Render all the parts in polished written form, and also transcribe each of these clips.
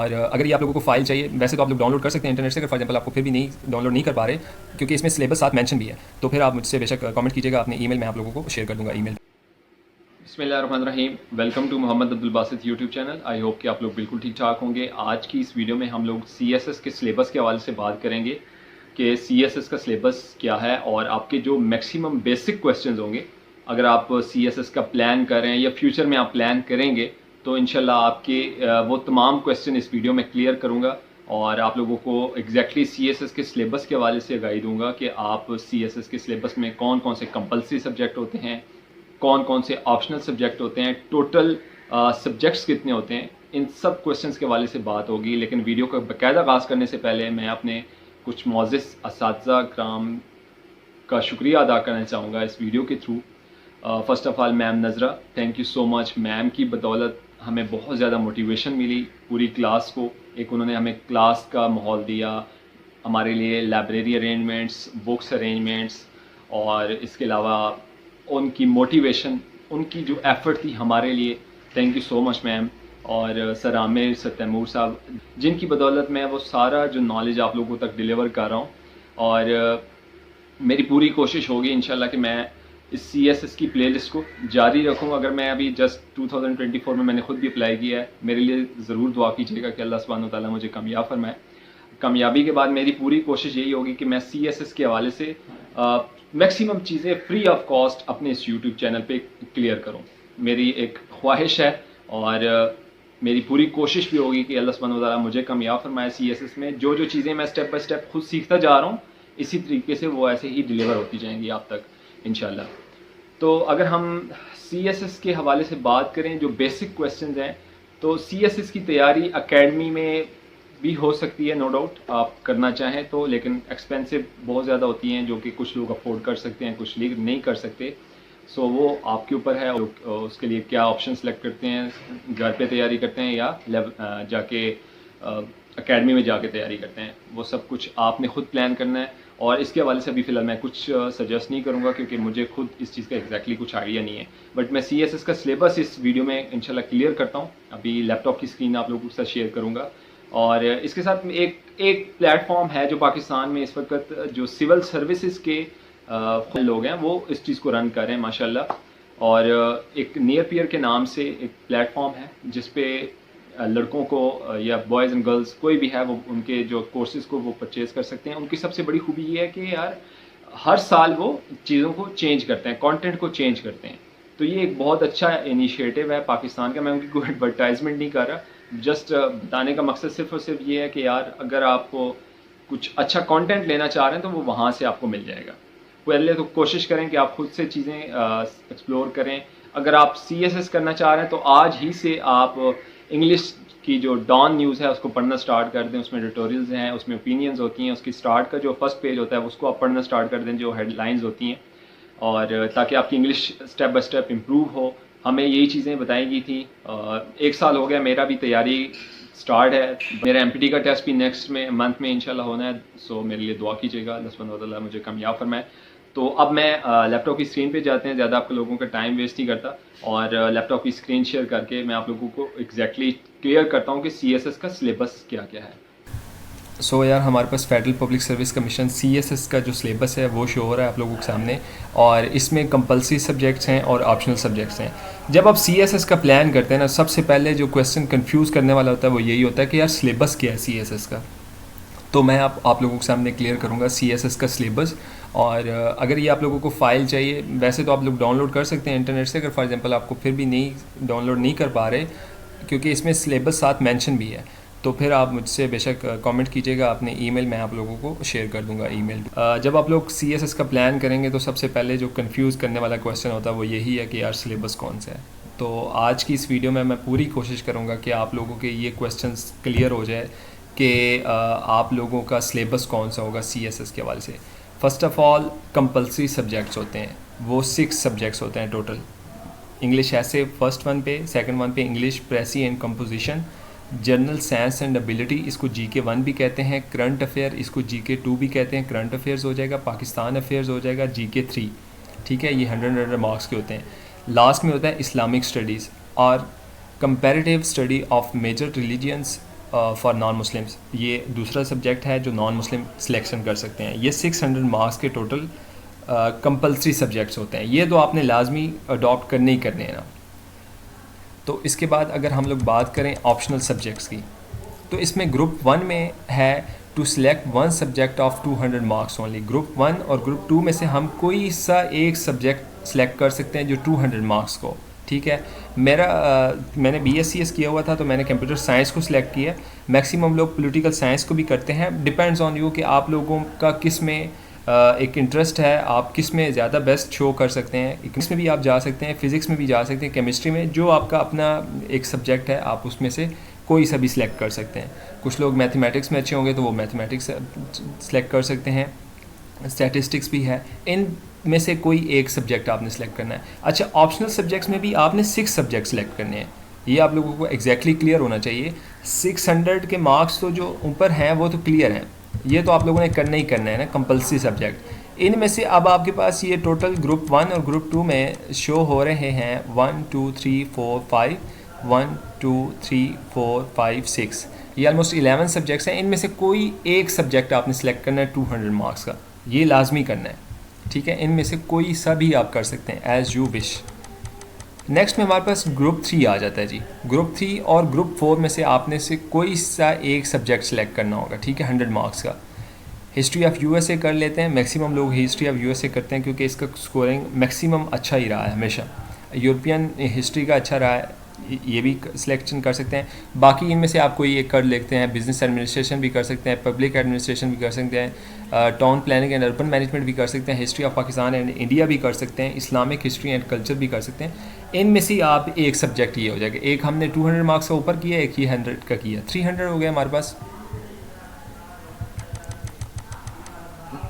और अगर ये आप लोगों को फ़ाइल चाहिए, वैसे तो आप लोग डाउनलोड कर सकते हैं इंटरनेट से, अगर फॉर एग्जांपल आपको फिर भी नहीं डाउनलोड नहीं कर पा रहे क्योंकि इसमें सिलेबस साथ मेंशन भी है, तो फिर आप मुझसे बेशक कमेंट कीजिएगा अपने ईमेल, मैं आप लोगों को शेयर कर दूँगा ईमेल। बिस्मिल्लाहिर्रहमानिर्रहीम। Welcome to Mohammad Abdul Basit YouTube channel. I hope कि आप लोग बिल्कुल ठीक ठाक होंगे। आज की इस वीडियो में हम लोग CSS के सिलेबस के हवाले से बात करेंगे कि CSS का सिलेबस क्या है और आपके जो मैक्सिमम बेसिक क्वेश्चंस होंगे, अगर आप CSS का प्लान कर रहे हैं या फ्यूचर में आप प्लान करेंगे तो इंशाल्लाह आपके वो तमाम क्वेश्चन इस वीडियो में क्लियर करूँगा और आप लोगों को एग्जैक्टली CSS के सिलेबस के हवाले से आगाही दूंगा कि आप CSS के सिलेबस में कौन कौन से कंपलसरी सब्जेक्ट होते हैं, कौन कौन से ऑप्शनल सब्जेक्ट होते हैं, टोटल सब्जेक्ट्स कितने होते हैं, इन सब क्वेश्चंस के हवाले से बात होगी। लेकिन वीडियो का बाकायदा आगाज़ करने से पहले मैं अपने कुछ मोअज़्ज़िज़ असातिज़ा कराम का शुक्रिया अदा करना चाहूँगा इस वीडियो के थ्रू। First of all ma'am Nazra, thank you so much. Ma'am की बदौलत हमें बहुत ज़्यादा मोटिवेशन मिली पूरी क्लास को। एक उन्होंने हमें क्लास का माहौल दिया, हमारे लिए लाइब्रेरी अरेंजमेंट्स, बुक्स अरेंजमेंट्स और इसके अलावा उनकी मोटिवेशन, उनकी जो एफ़र्ट थी हमारे लिए, thank you so much ma'am. और सर आमिर, सर तैमूर साहब, जिनकी बदौलत मैं वो सारा जो नॉलेज आप लोगों तक डिलीवर कर रहा हूँ। और मेरी पूरी कोशिश होगी इंशाल्लाह कि मैं इस CSS की प्लेलिस्ट को जारी रखूँ। अगर मैं अभी जस्ट 2024 में मैंने खुद भी अप्लाई किया है, मेरे लिए ज़रूर दुआ कीजिएगा कि अल्लाह सुब्हानहू व तआला मुझे कामयाब फरमाए। कामयाबी के बाद मेरी पूरी कोशिश यही होगी कि मैं CSS के हवाले से मैक्सिमम चीज़ें फ्री ऑफ कॉस्ट अपने इस यूट्यूब चैनल पे क्लियर करूँ। मेरी एक ख्वाहिश है और मेरी पूरी कोशिश भी होगी कि अल्लाह सुब्हानहू व तआला मुझे कामयाब फरमाए CSS में। जो जो चीज़ें मैं स्टेप बाय स्टेप खुद सीखता जा रहा हूँ, इसी तरीके से वो ऐसे ही डिलीवर होती जाएंगी आप तक इंशाल्लाह। तो अगर हम CSS के हवाले से बात करें, जो बेसिक क्वेश्चंस हैं, तो CSS की तैयारी एकेडमी में भी हो सकती है, नो डाउट आप करना चाहें तो, लेकिन एक्सपेंसिव बहुत ज़्यादा होती हैं, जो कि कुछ लोग अफोर्ड कर सकते हैं, कुछ लोग नहीं कर सकते। सो वो आपके ऊपर है, उसके लिए क्या ऑप्शन सेलेक्ट करते हैं, घर पे तैयारी करते हैं या जाके एकेडमी में जाके तैयारी करते हैं, वो सब कुछ आपने खुद प्लान करना है। और इसके हवाले से अभी फ़िलहाल मैं कुछ सजेस्ट नहीं करूँगा क्योंकि मुझे खुद इस चीज़ का एग्जैक्टली कुछ आइडिया नहीं है। बट मैं CSS का सिलेबस इस वीडियो में इंशाल्लाह क्लियर करता हूँ। अभी लैपटॉप की स्क्रीन आप लोगों के साथ शेयर करूँगा। और इसके साथ में एक प्लेटफॉर्म है जो पाकिस्तान में इस वक्त जो सिविल सर्विसेज के लोग हैं वो इस चीज़ को रन कर रहे हैं माशाल्लाह। और एक नियर पियर के नाम से एक प्लेटफॉर्म है जिस पे लड़कों को या बॉयज़ एंड गर्ल्स कोई भी है वो उनके जो कोर्सेज़ को वो परचेज़ कर सकते हैं। उनकी सबसे बड़ी खूबी ये है कि यार हर साल वो चीज़ों को चेंज करते हैं, कंटेंट को चेंज करते हैं। तो ये एक बहुत अच्छा इनिशिएटिव है पाकिस्तान का। मैं उनकी कोई एडवर्टाइजमेंट नहीं कर रहा, जस्ट बताने का मकसद सिर्फ और सिर्फ ये है कि यार अगर आपको कुछ अच्छा कंटेंट लेना चाह रहे हैं तो वो वहाँ से आपको मिल जाएगा। पहले तो कोशिश करें कि आप खुद से चीज़ें एक्सप्लोर करें। अगर आप CSS करना चाह रहे हैं तो आज ही से आप इंग्लिश की जो डॉन न्यूज़ है उसको पढ़ना स्टार्ट कर दें। उसमें ट्यूटोरियल्स हैं, उसमें ओपिनियंस होती हैं, उसकी स्टार्ट का जो फर्स्ट पेज होता है उसको आप पढ़ना स्टार्ट कर दें, जो हेडलाइंस होती हैं, और ताकि आपकी English step by step improve हो। हमें यही चीज़ें बताई गई थी। 1 साल हो गया, मेरा भी तैयारी स्टार्ट है। मेरा MPT का टेस्ट भी नेक्स्ट में मंथ में इंशाल्लाह होना है। सो मेरे लिए दुआ कीजिएगा, अल्लाह सुब्हानहू व तआला मुझे कामयाब फरमाए। तो अब मैं लैपटॉप की स्क्रीन पे जाते हैं, ज़्यादा आप लोगों का टाइम वेस्ट नहीं करता और लैपटॉप की स्क्रीन शेयर करके मैं आप लोगों को एग्जैक्टली क्लियर करता हूँ कि CSS का सिलेबस क्या क्या है। सो यार हमारे पास federal public service commission CSS का जो सिलेबस है वो शो हो रहा है आप लोगों के सामने, और इसमें कंपलसरी सब्जेक्ट्स हैं और ऑप्शनल सब्जेक्ट्स हैं। जब आप CSS का प्लान करते हैं ना, सबसे पहले जो क्वेश्चन कंफ्यूज करने वाला होता है वो यही होता है कि यार सिलेबस क्या है CSS का। तो मैं आप लोगों के सामने क्लियर करूँगा CSS का सिलेबस। और अगर ये आप लोगों को फ़ाइल चाहिए, वैसे तो आप लोग डाउनलोड कर सकते हैं इंटरनेट से, अगर फॉर एग्जांपल आपको फिर भी नहीं डाउनलोड नहीं कर पा रहे क्योंकि इसमें सिलेबस साथ मेंशन भी है, तो फिर आप मुझसे बेशक कमेंट कीजिएगा अपने ईमेल, मैं आप लोगों को शेयर कर दूंगा ईमेल। जब आप लोग CSS का प्लान करेंगे तो सबसे पहले जो कंफ्यूज करने वाला क्वेश्चन होता है वो यही है कि यार सिलेबस कौन सा है। तो आज की इस वीडियो में मैं पूरी कोशिश करूँगा कि आप लोगों के ये क्वेश्चंस क्लियर हो जाए कि आप लोगों का सिलेबस कौन सा होगा CSS के हवाले से। First of all compulsory subjects होते हैं, वो 6 सब्जेक्ट्स होते हैं टोटल। इंग्लिश ऐसे फर्स्ट वन पे, सेकंड वन पे English, precis and composition, general science and ability, इसको GK 1 भी कहते हैं, करंट अफेयर इसको GK 2 भी कहते हैं, करंट अफेयर्स हो जाएगा, पाकिस्तान अफेयर्स हो जाएगा GK 3। ठीक है, ये 100 मार्क्स के होते हैं। लास्ट में होता है इस्लामिक स्टडीज़ और comparative study of major religions for non Muslims, ये दूसरा सब्जेक्ट है जो नॉन मुस्लिम सिलेक्शन कर सकते हैं। ये 600 मार्क्स के टोटल कंपलसरी सब्जेक्ट्स होते हैं, ये तो आपने लाजमी अडॉप्ट करने ही करने हैं ना। तो इसके बाद अगर हम लोग बात करें ऑप्शनल सब्जेक्ट्स की, तो इसमें ग्रुप 1 में है to select one subject of 200 marks only. Group 1 और ग्रुप 2 में से हम कोई सा एक सब्जेक्ट सेलेक्ट कर सकते हैं जो 200 मार्क्स को, ठीक है। मैंने BScs किया हुआ था तो मैंने कंप्यूटर साइंस को सिलेक्ट किया। मैक्सिमम लोग पॉलिटिकल साइंस को भी करते हैं, डिपेंड्स ऑन यू कि आप लोगों का किस में एक इंटरेस्ट है, आप किस में ज़्यादा बेस्ट शो कर सकते हैं। इकोनॉमिक्स में भी आप जा सकते हैं, फ़िज़िक्स में भी जा सकते हैं, केमिस्ट्री में, जो आपका अपना एक सब्जेक्ट है आप उसमें से कोई सा भी सिलेक्ट कर सकते हैं। कुछ लोग मैथमेटिक्स में अच्छे होंगे तो वो मैथमेटिक्स सेलेक्ट कर सकते हैं, स्टैटिस्टिक्स भी है। इन में से कोई एक सब्जेक्ट आपने सेलेक्ट करना है। अच्छा, ऑप्शनल सब्जेक्ट्स में भी आपने 6 सब्जेक्ट सेलेक्ट करने हैं, ये आप लोगों को एग्जैक्टली क्लियर होना चाहिए। 600 के मार्क्स तो जो ऊपर हैं वो तो क्लियर हैं, ये तो आप लोगों ने करना ही करना है ना, कंपल्सरी सब्जेक्ट। इनमें से अब आपके पास ये टोटल ग्रुप 1 और ग्रुप 2 में शो हो रहे हैं 1 2 3 4 5 1 2 3 4 5 6, ये ऑलमोस्ट 11 सब्जेक्ट्स हैं। इनमें से कोई एक सब्जेक्ट आपने सेलेक्ट करना है 200 मार्क्स का, ये लाजमी करना है, ठीक है। इनमें से कोई सा भी आप कर सकते हैं एज़ यू विश। नेक्स्ट में हमारे पास ग्रुप 3 आ जाता है जी। ग्रुप 3 और ग्रुप 4 में से आपने से कोई सा एक सब्जेक्ट सेलेक्ट करना होगा, ठीक है, 100 मार्क्स का। हिस्ट्री ऑफ USA कर लेते हैं, मैक्सिमम लोग हिस्ट्री ऑफ USA करते हैं क्योंकि इसका स्कोरिंग मैक्सिमम अच्छा ही रहा है हमेशा। यूरोपियन हिस्ट्री का अच्छा रहा है, ये भी सिलेक्शन कर सकते हैं। बाकी इनमें से आप कोई एक कर लेते हैं, बिजनेस एडमिनिस्ट्रेशन भी कर सकते हैं, पब्लिक एडमिनिस्ट्रेशन भी कर सकते हैं, town planning and urban management भी कर सकते हैं, history of Pakistan and India भी कर सकते हैं, इस्लामिक हिस्ट्री एंड कल्चर भी कर सकते हैं। इनमें से आप एक सब्जेक्ट ये हो जाएगा। एक हमने 200 मार्क्स का ऊपर किया, एक ही 100 का किया, 300 हो गया हमारे पास।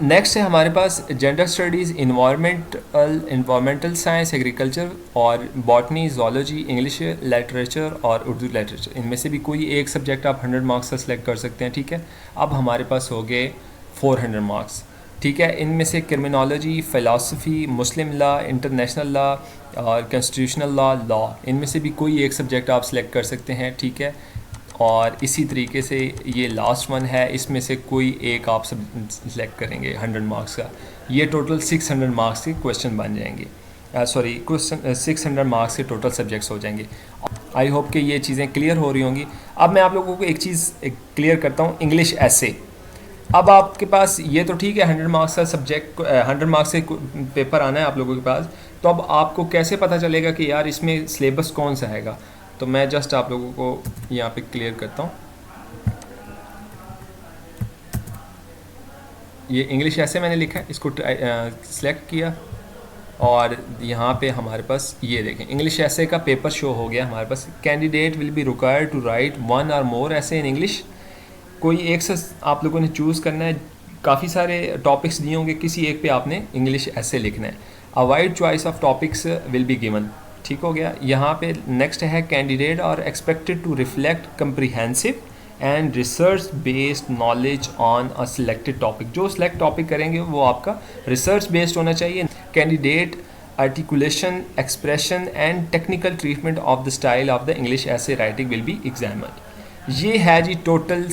नेक्स्ट है हमारे पास gender studies, environmental science, agriculture और बॉटनी, जोलॉजी, इंग्लिश लिटरेचर और उर्दू लिटरेचर। इनमें से भी कोई एक सब्जेक्ट आप 100 मार्क्स का सिलेक्ट कर सकते हैं, ठीक है। अब हमारे पास हो गए 400 मार्क्स, ठीक है। इनमें से क्रिमिनोलॉजी, फ़िलासफ़ी, मुस्लिम लॉ, इंटरनेशनल लॉ और कॉन्स्टिट्यूशनल लॉ, इनमें से भी कोई एक सब्जेक्ट आप सिलेक्ट कर सकते हैं, ठीक है। और इसी तरीके से ये लास्ट वन है, इसमें से कोई एक आप सब सेलेक्ट करेंगे 100 मार्क्स का। ये टोटल 600 मार्क्स के क्वेश्चन बन जाएंगे, क्वेश्चन 600 मार्क्स के टोटल सब्जेक्ट्स हो जाएंगे। आई होप कि ये चीज़ें क्लियर हो रही होंगी। अब मैं आप लोगों को एक चीज़ क्लियर करता हूँ, इंग्लिश ऐसे। अब आपके पास ये तो ठीक है 100 मार्क्स का सब्जेक्ट, 100 मार्क्स से पेपर आना है आप लोगों के पास, तो अब आपको कैसे पता चलेगा कि यार इसमें सिलेबस कौन सा आएगा। तो मैं जस्ट आप लोगों को यहाँ पे क्लियर करता हूँ। ये इंग्लिश ऐसे मैंने लिखा है, इसको सिलेक्ट किया और यहाँ पे हमारे पास ये देखें इंग्लिश ऐसे का पेपर शो हो गया हमारे पास। Candidate will be required to write 1 or मोर ऐसे इन इंग्लिश। कोई एक से आप लोगों ने चूज़ करना है, काफ़ी सारे टॉपिक्स दिए होंगे, किसी एक पे आपने इंग्लिश ऐसे लिखना है। A wide choice of topics will be given, ठीक हो गया। यहाँ पे नेक्स्ट है candidate are expected to reflect comprehensive and research based knowledge on a selected topic. जो सिलेक्ट टॉपिक करेंगे वो आपका रिसर्च बेस्ड होना चाहिए। Candidate articulation, expression and technical treatment of the style of the English essay writing will be examined. ये है जी total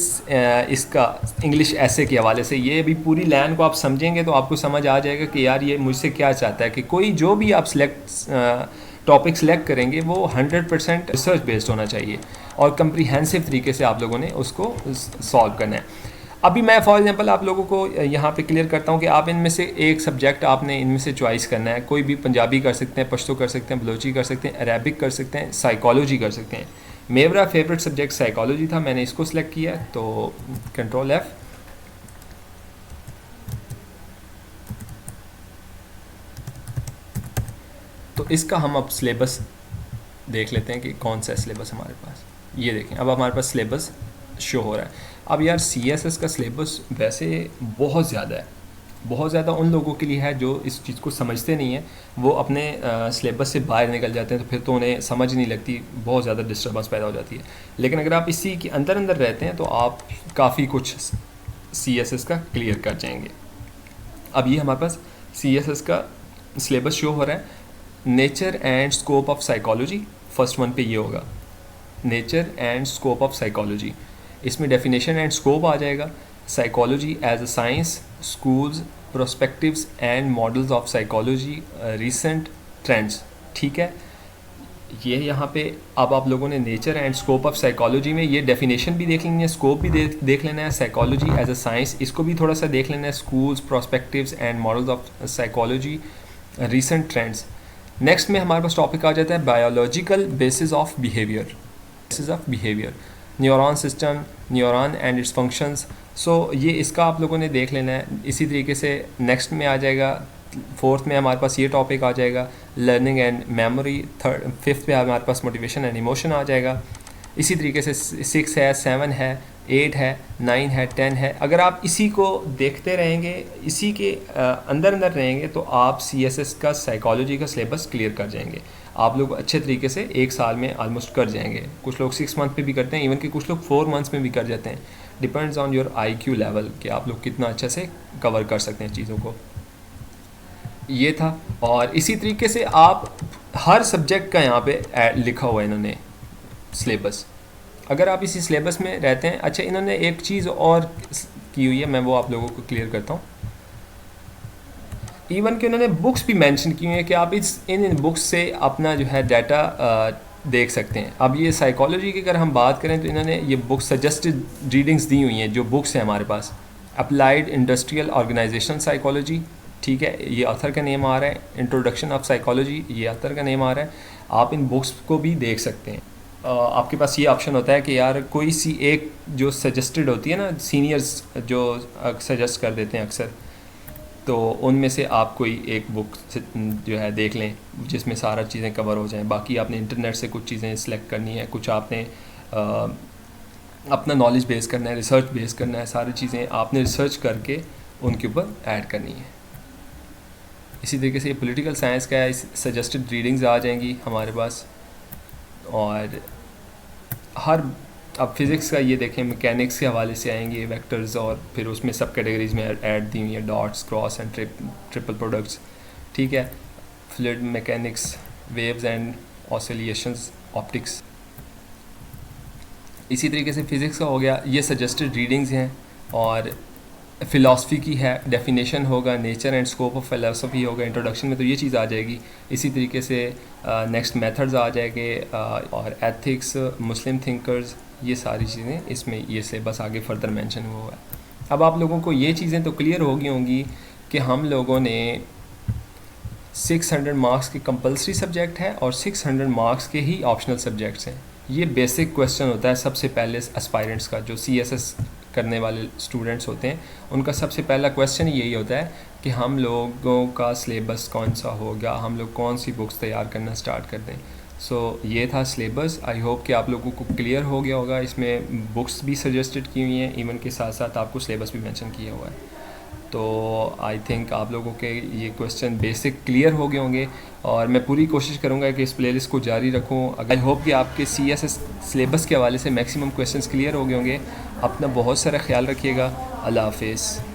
इसका English ऐसे के हवाले से। ये भी पूरी लाइन को आप समझेंगे तो आपको समझ आ जाएगा कि यार ये मुझसे क्या चाहता है, कि कोई जो भी आप टॉपिक सेलेक्ट करेंगे वो 100% रिसर्च बेस्ड होना चाहिए और कम्प्रीहेंसिव तरीके से आप लोगों ने उसको सॉल्व करना है। अभी मैं फॉर एग्जांपल आप लोगों को यहाँ पे क्लियर करता हूँ कि आप इनमें से एक सब्जेक्ट आपने इनमें से चॉइस करना है। कोई भी पंजाबी कर सकते हैं, पश्तो कर सकते हैं, बलोची कर सकते हैं, अरेबिक कर सकते हैं, साइकोलॉजी कर सकते हैं। मेरा फेवरेट सब्जेक्ट साइकोलॉजी था, मैंने इसको सिलेक्ट किया, तो कंट्रोल F। तो इसका हम अब सिलेबस देख लेते हैं कि कौन सा सिलेबस हमारे पास। ये देखें अब हमारे पास सिलेबस शो हो रहा है। अब यार CSS का सिलेबस वैसे बहुत ज़्यादा है, बहुत ज़्यादा उन लोगों के लिए है जो इस चीज़ को समझते नहीं हैं, वो अपने सिलेबस से बाहर निकल जाते हैं, तो फिर तो उन्हें समझ नहीं लगती, बहुत ज़्यादा डिस्टर्बेंस पैदा हो जाती है। लेकिन अगर आप इसी के अंदर अंदर रहते हैं तो आप काफ़ी कुछ CSS का क्लियर कर जाएंगे। अब ये हमारे पास CSS का सिलेबस शो हो रहा है। Nature and scope of psychology, first one पे ये होगा, nature and scope of psychology. इसमें डेफिनेशन एंड स्कोप आ जाएगा, psychology as a science, schools, prospectives and models of psychology, recent trends. ठीक है, ये यहाँ पे अब आप लोगों ने nature and scope of psychology में ये डेफिनेशन भी देख लेनी है, स्कोप भी देख लेना है, साइकोलॉजी एज अ साइंस इसको भी थोड़ा सा देख लेना है, schools, prospectives and models of psychology, recent trends. Next में हमारे पास टॉपिक आ जाता है biological basis of behaviour, basis of behaviour, neuron system, neuron and its functions. So ये इसका आप लोगों ने देख लेना है। इसी तरीके से नेक्स्ट में आ जाएगा, फोर्थ में हमारे पास ये टॉपिक आ जाएगा लर्निंग एंड मेमोरी, फिफ्थ पे हमारे पास मोटिवेशन एंड इमोशन आ जाएगा। इसी तरीके से 6 है, 7 है, 8 है, 9 है, 10 है। अगर आप इसी को देखते रहेंगे, इसी के अंदर रहेंगे तो आप CSS का साइकोलॉजी का सिलेबस क्लियर कर जाएंगे। आप लोग अच्छे तरीके से एक साल में ऑलमोस्ट कर जाएंगे। कुछ लोग 6 मंथ पे भी करते हैं, इवन कि कुछ लोग 4 मंथ्स में भी कर जाते हैं। Depends on your IQ level कि आप लोग कितना अच्छे से कवर कर सकते हैं चीज़ों को। ये था, और इसी तरीके से आप हर सब्जेक्ट का यहाँ पे लिखा हुआ है इन्होंने सिलेबस। अगर आप इसी सिलेबस में रहते हैं, अच्छा इन्होंने एक चीज़ और की हुई है, मैं वो आप लोगों को क्लियर करता हूँ। इवन कि उन्होंने बुक्स भी मेंशन की हुई है कि आप इन बुक्स से अपना जो है डाटा देख सकते हैं। अब ये साइकोलॉजी की अगर हम बात करें तो इन्होंने ये बुक्स सजेस्टेड रीडिंग्स दी हुई हैं, जो बुक्स हैं हमारे पास। अप्लाइड इंडस्ट्रियल ऑर्गेनाइजेशन साइकोलॉजी, ठीक है, ये ऑथर का नेम आ रहा है। इंट्रोडक्शन ऑफ साइकोलॉजी, ये ऑथर का नेम आ रहा है। आप इन बुक्स को भी देख सकते हैं। आपके पास ये ऑप्शन होता है कि यार कोई सी एक जो सजेस्टेड होती है ना, सीनियर्स जो सजेस्ट कर देते हैं अक्सर, तो उनमें से आप कोई एक बुक जो है देख लें जिसमें सारा चीज़ें कवर हो जाएं। बाकी आपने इंटरनेट से कुछ चीज़ें सिलेक्ट करनी है, कुछ आपने अपना नॉलेज बेस करना है, रिसर्च बेस करना है। सारी चीज़ें आपने रिसर्च करके उनके ऊपर ऐड करनी है। इसी तरीके से पॉलिटिकल साइंस का सजेस्टेड रीडिंग्स आ जाएंगी हमारे पास। और हर अब फिज़िक्स का ये देखें, मैकेनिक्स के हवाले से आएंगे वेक्टर्स, और फिर उसमें सब कैटेगरीज में ऐड दी हुई है, dots, cross and triple products. ठीक है, fluid mechanics, waves and oscillations, optics. इसी तरीके से फ़िज़िक्स का हो गया, ये सजेस्टेड रीडिंग्स हैं। और फ़िलासफ़ी की है, डेफिनेशन होगा, nature and scope of philosophy होगा इंट्रोडक्शन में, तो ये चीज़ आ जाएगी। इसी तरीके से नेक्स्ट मेथड्स आ जाएंगे, और एथिक्स, मुस्लिम थिंकर्स, ये सारी चीज़ें इसमें ये सिलेबस आगे फर्दर मेंशन हुआ है। अब आप लोगों को ये चीज़ें तो क्लियर हो गई होंगी कि हम लोगों ने 600 मार्क्स के कंपलसरी सब्जेक्ट है और 600 मार्क्स के ही ऑप्शनल सब्जेक्ट्स हैं। ये बेसिक क्वेश्चन होता है सबसे पहले एस्पायरेंट्स का, जो CSS करने वाले स्टूडेंट्स होते हैं, उनका सबसे पहला क्वेश्चन यही होता है कि हम लोगों का सिलेबस कौन सा होगा, हम लोग कौन सी बुक्स तैयार करना स्टार्ट कर दें। सो ये था सिलेबस। आई होप कि आप लोगों को क्लियर हो गया होगा। इसमें बुक्स भी सजेस्टेड की हुई हैं, इवन के साथ साथ आपको सिलेबस भी मेंशन किया हुआ है। तो आई थिंक आप लोगों के ये क्वेश्चन बेसिक क्लियर हो गए होंगे, और मैं पूरी कोशिश करूँगा कि इस प्लेलिस्ट को जारी रखूँ। आई होप कि आपके CSS सिलेबस के हवाले से मैक्सिमम क्वेश्चंस क्लियर हो गए होंगे। अपना बहुत सारा ख्याल रखिएगा। अल्लाह हाफिज़।